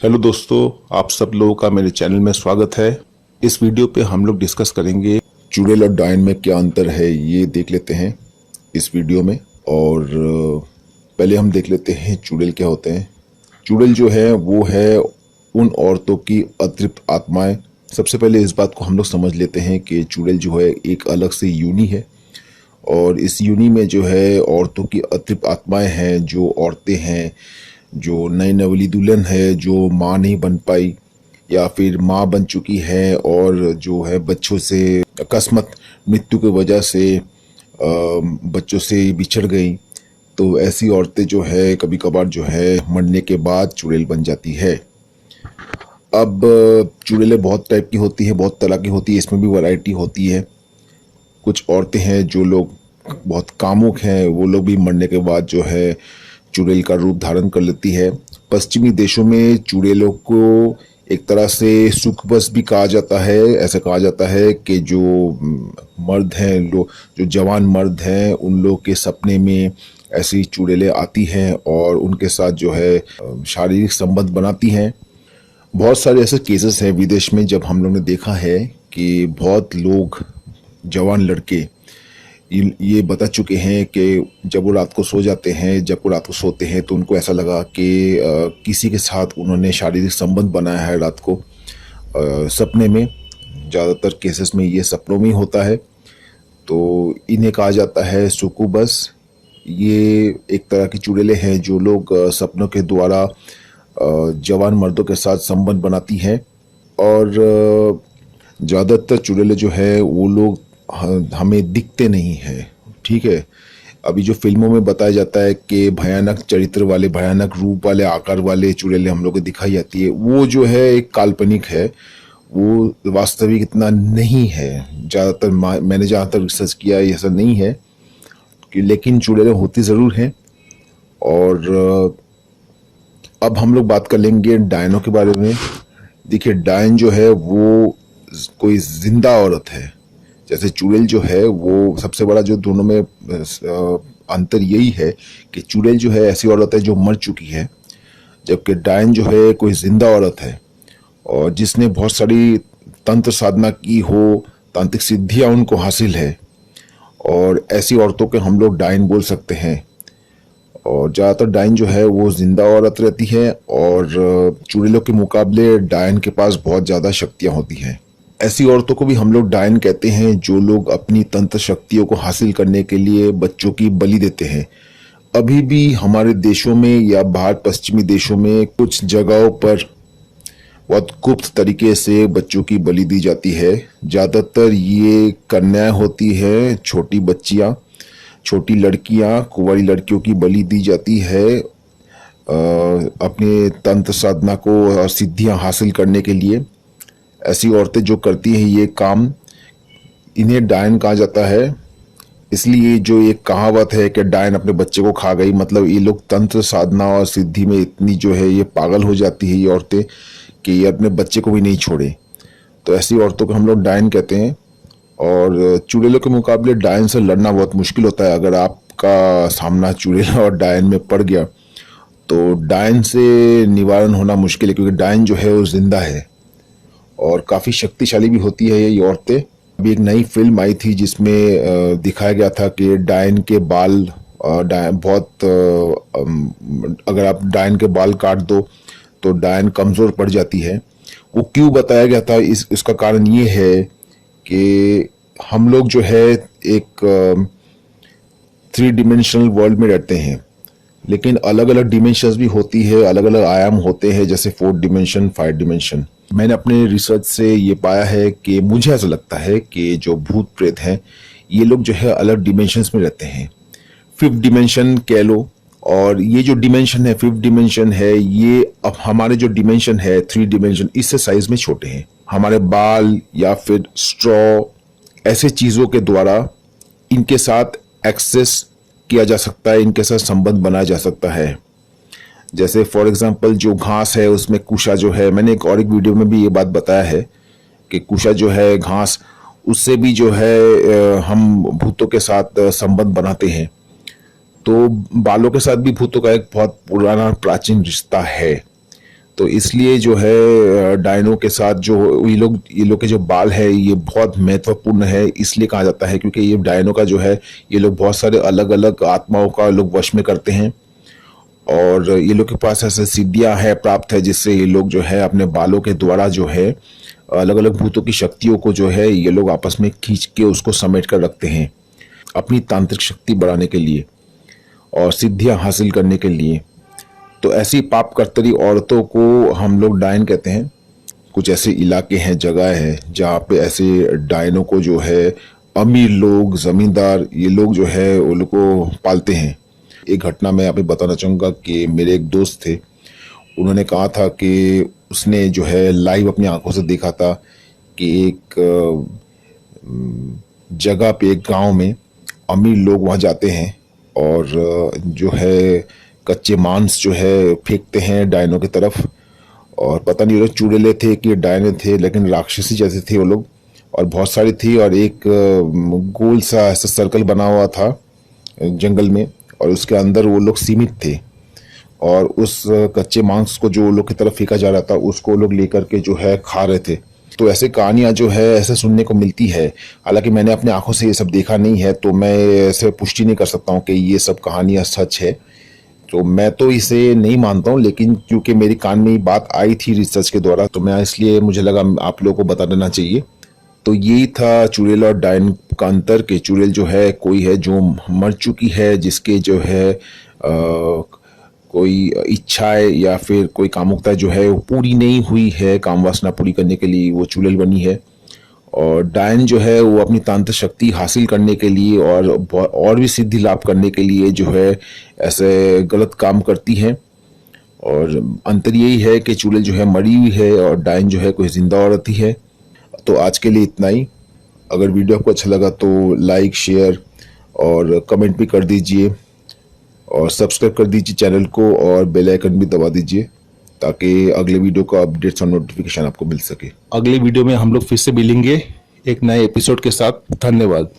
Hello दोस्तों, आप सब लोगों का मेरे चैनल में स्वागत है। इस वीडियो पे हम लोग डिस्कस करेंगे चुड़ैल और डायन में क्या अंतर है, ये देख लेते हैं इस वीडियो में। और पहले हम देख लेते हैं चुड़ैल क्या होते हैं। चुड़ैल जो है वो है उन औरतों की अतृप्त आत्माएं। सबसे पहले इस बात को हम लोग समझ लेते हैं कि चुड़ैल जो है एक अलग से यूनि है, और इस यूनि में जो है औरतों की अतृप्त आत्माएं हैं। जो औरतें हैं, जो नई नवली दुल्हन है, जो माँ नहीं बन पाई या फिर माँ बन चुकी है और जो है बच्चों से अकस्मात मृत्यु की वजह से बच्चों से बिछड़ गई, तो ऐसी औरतें जो है कभी कभार जो है मरने के बाद चुड़ैल बन जाती है। अब चुड़ैलें बहुत टाइप की होती है, बहुत तरह की होती है, इसमें भी वैरायटी होती है। कुछ औरतें हैं जो लोग बहुत कामुक हैं, वो लोग भी मरने के बाद जो है चुड़ैल का रूप धारण कर लेती है। पश्चिमी देशों में चुड़ैलों को एक तरह से सुकबस भी कहा जाता है। ऐसा कहा जाता है कि जो मर्द हैं, लोग जो जवान मर्द हैं, उन लोग के सपने में ऐसी चुड़ैलें आती हैं और उनके साथ जो है शारीरिक संबंध बनाती हैं। बहुत सारे ऐसे केसेस हैं विदेश में, जब हम लोग ने देखा है कि बहुत लोग, जवान लड़के ये बता चुके हैं कि जब वो रात को सो जाते हैं, जब वो रात को सोते हैं, तो उनको ऐसा लगा कि किसी के साथ उन्होंने शारीरिक संबंध बनाया है रात को सपने में। ज़्यादातर केसेस में ये सपनों में ही होता है, तो इन्हें कहा जाता है सुकुबस। ये एक तरह की चुड़ैलें हैं जो लोग सपनों के द्वारा जवान मर्दों के साथ संबंध बनाती हैं। और ज़्यादातर चुड़ैलें जो है वो लोग हमें दिखते नहीं हैं, ठीक है। अभी जो फिल्मों में बताया जाता है कि भयानक चरित्र वाले, भयानक रूप वाले, आकार वाले चुड़ैलें हम लोग को दिखाई जाती है, वो जो है एक काल्पनिक है, वो वास्तविक इतना नहीं है। ज़्यादातर मैंने जहाँ तक रिसर्च किया है ऐसा नहीं है कि, लेकिन चुड़ैलें होती ज़रूर हैं। और अब हम लोग बात कर लेंगे डायनों के बारे में। देखिए, डायन जो है वो कोई जिंदा औरत है। जैसे चुड़ैल जो है वो सबसे बड़ा जो दोनों में अंतर यही है कि चुड़ैल जो है ऐसी औरत है जो मर चुकी है, जबकि डायन जो है कोई जिंदा औरत है और जिसने बहुत सारी तंत्र साधना की हो, तांत्रिक सिद्धियां उनको हासिल है, और ऐसी औरतों के हम लोग डायन बोल सकते हैं। और ज़्यादातर डायन जो है वो जिंदा औरत रहती है, और चुड़ैलों के मुकाबले डायन के पास बहुत ज़्यादा शक्तियाँ होती हैं। ऐसी औरतों को भी हम लोग डायन कहते हैं जो लोग अपनी तंत्र शक्तियों को हासिल करने के लिए बच्चों की बलि देते हैं। अभी भी हमारे देशों में या बाहर पश्चिमी देशों में कुछ जगहों पर बहुत गुप्त तरीके से बच्चों की बलि दी जाती है। ज़्यादातर ये कन्याएं होती हैं, छोटी बच्चियां, छोटी लड़कियां, कुंवारी लड़कियों की बलि दी जाती है अपने तंत्र साधना को और सिद्धियां हासिल करने के लिए। ऐसी औरतें जो करती हैं ये काम, इन्हें डायन कहा जाता है। इसलिए जो एक कहावत है कि डायन अपने बच्चे को खा गई, मतलब ये लोग तंत्र साधना और सिद्धि में इतनी जो है ये पागल हो जाती है ये औरतें कि ये अपने बच्चे को भी नहीं छोड़े। तो ऐसी औरतों को हम लोग डायन कहते हैं। और चुड़ैलों के मुकाबले डायन से लड़ना बहुत मुश्किल होता है। अगर आपका सामना चुड़ैल और डायन में पड़ गया तो डायन से निवारण होना मुश्किल है, क्योंकि डायन जो है वो जिंदा है और काफ़ी शक्तिशाली भी होती है ये औरतें। अभी एक नई फिल्म आई थी जिसमें दिखाया गया था कि डायन के बाल, अगर आप डायन के बाल काट दो तो डायन कमज़ोर पड़ जाती है। वो क्यों बताया गया था, इसका कारण ये है कि हम लोग जो है एक 3 डिमेंशनल वर्ल्ड में रहते हैं, लेकिन अलग अलग डिमेंशंस भी होती है, अलग अलग आयाम होते हैं, जैसे 4 डिमेंशन, 5 डिमेंशन। मैंने अपने रिसर्च से ये पाया है कि मुझे ऐसा लगता है कि जो भूत प्रेत हैं ये लोग जो है अलग डिमेंशंस में रहते हैं। 5th डिमेंशन कह लो, और ये जो डिमेंशन है 5th डिमेंशन है, ये अब हमारे जो डिमेंशन है 3 डिमेंशन, इससे साइज में छोटे हैं। हमारे बाल या फिर स्ट्रॉ, ऐसे चीज़ों के द्वारा इनके साथ एक्सेस किया जा सकता है, इनके साथ संबंध बनाया जा सकता है। जैसे फॉर एग्जांपल जो घास है उसमें कुशा जो है, मैंने एक और एक वीडियो में भी ये बात बताया है कि कुशा जो है घास, उससे भी जो है हम भूतों के साथ संबंध बनाते हैं। तो बालों के साथ भी भूतों का एक बहुत पुराना प्राचीन रिश्ता है। तो इसलिए जो है डायनो के साथ जो ये लोग के जो बाल है ये बहुत महत्वपूर्ण है, इसलिए कहा जाता है क्योंकि ये डायनो का जो है ये लोग बहुत सारे अलग अलग आत्माओं का लोग वश में करते हैं। और ये लोग के पास ऐसे सिद्धियां है प्राप्त है जिससे ये लोग जो है अपने बालों के द्वारा जो है अलग अलग भूतों की शक्तियों को जो है ये लोग आपस में खींच के उसको समेट कर रखते हैं अपनी तांत्रिक शक्ति बढ़ाने के लिए और सिद्धियां हासिल करने के लिए। तो ऐसी पाप कर्तरी औरतों को हम लोग डायन कहते हैं। कुछ ऐसे इलाके हैं, जगह है जहाँ पे ऐसे डायनों को जो है अमीर लोग, जमींदार, ये लोग जो है वो लोग को पालते हैं। एक घटना मैं यहाँ पे बताना चाहूँगा कि मेरे एक दोस्त थे, उन्होंने कहा था कि उसने जो है लाइव अपनी आंखों से देखा था कि एक जगह पे, एक गांव में अमीर लोग वहाँ जाते हैं और जो है कच्चे मांस जो है फेंकते हैं डायनों की तरफ। और पता नहीं वो लोग चुड़ैले थे कि डायने थे, लेकिन राक्षसी जैसे थे वो लोग, और बहुत सारी थी। और एक गोल सा ऐसा सर्कल बना हुआ था जंगल में और उसके अंदर वो लोग सीमित थे। और उस कच्चे मांस को जो वो लोग की तरफ फेंका जा रहा था उसको लोग लेकर के जो है खा रहे थे। तो ऐसे कहानियां जो है ऐसे सुनने को मिलती है। हालांकि मैंने अपने आंखों से ये सब देखा नहीं है तो मैं ऐसे पुष्टि नहीं कर सकता हूँ कि ये सब कहानियां सच है। तो मैं तो इसे नहीं मानता हूँ, लेकिन क्योंकि मेरे कान में ये बात आई थी रिसर्च के द्वारा तो मैं इसलिए मुझे लगा आप लोगों को बता देना चाहिए। तो यही था चुड़ैल और डायन का अंतर कि चुड़ैल जो है कोई है जो मर चुकी है, जिसके जो है कोई इच्छाएं या फिर कोई कामुकता जो है वो पूरी नहीं हुई है, काम वासना पूरी करने के लिए वो चुड़ैल बनी है। और डायन जो है वो अपनी तांत्रिक शक्ति हासिल करने के लिए और भी सिद्धि लाभ करने के लिए जो है ऐसे गलत काम करती हैं। और अंतर यही है कि चुड़ैल जो है मरी हुई है और डायन जो है कोई जिंदा औरत ही है। तो आज के लिए इतना ही। अगर वीडियो आपको अच्छा लगा तो लाइक, शेयर और कमेंट भी कर दीजिए और सब्सक्राइब कर दीजिए चैनल को और बेल आइकन भी दबा दीजिए ताकि अगले वीडियो का अपडेट्स और नोटिफिकेशन आपको मिल सके। अगले वीडियो में हम लोग फिर से मिलेंगे एक नए एपिसोड के साथ। धन्यवाद।